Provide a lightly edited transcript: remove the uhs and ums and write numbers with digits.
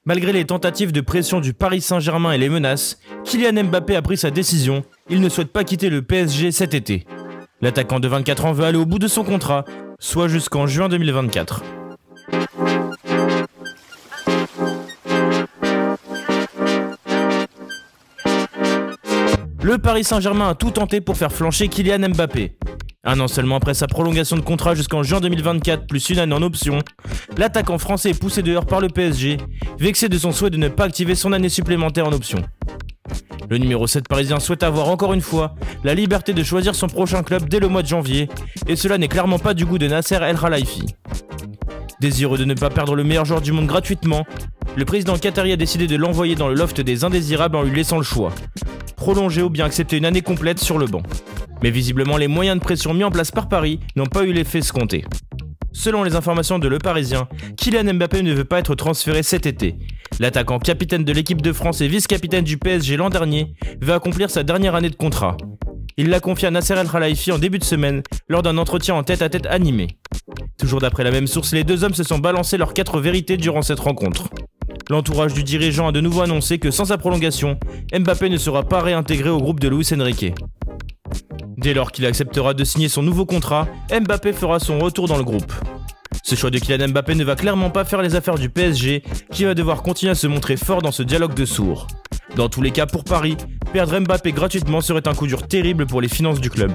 Malgré les tentatives de pression du Paris Saint-Germain et les menaces, Kylian Mbappé a pris sa décision, il ne souhaite pas quitter le PSG cet été. L'attaquant de 24 ans veut aller au bout de son contrat, soit jusqu'en juin 2024. Le Paris Saint-Germain a tout tenté pour faire flancher Kylian Mbappé. Un an seulement après sa prolongation de contrat jusqu'en juin 2024 plus une année en option, l'attaquant français est poussé dehors par le PSG, vexé de son souhait de ne pas activer son année supplémentaire en option. Le numéro 7 parisien souhaite avoir encore une fois la liberté de choisir son prochain club dès le mois de janvier, et cela n'est clairement pas du goût de Nasser El Khelaifi. Désireux de ne pas perdre le meilleur joueur du monde gratuitement, le président qatari a décidé de l'envoyer dans le loft des indésirables en lui laissant le choix, prolonger ou bien accepter une année complète sur le banc. Mais visiblement, les moyens de pression mis en place par Paris n'ont pas eu l'effet escompté. Selon les informations de Le Parisien, Kylian Mbappé ne veut pas être transféré cet été. L'attaquant capitaine de l'équipe de France et vice-capitaine du PSG l'an dernier veut accomplir sa dernière année de contrat. Il l'a confié à Nasser El Khelaifi en début de semaine lors d'un entretien en tête-à-tête animé. Toujours d'après la même source, les deux hommes se sont balancés leurs 4 vérités durant cette rencontre. L'entourage du dirigeant a de nouveau annoncé que sans sa prolongation, Mbappé ne sera pas réintégré au groupe de Luis Enrique. Dès lors qu'il acceptera de signer son nouveau contrat, Mbappé fera son retour dans le groupe. Ce choix de Kylian Mbappé ne va clairement pas faire les affaires du PSG, qui va devoir continuer à se montrer fort dans ce dialogue de sourds. Dans tous les cas, pour Paris, perdre Mbappé gratuitement serait un coup dur terrible pour les finances du club.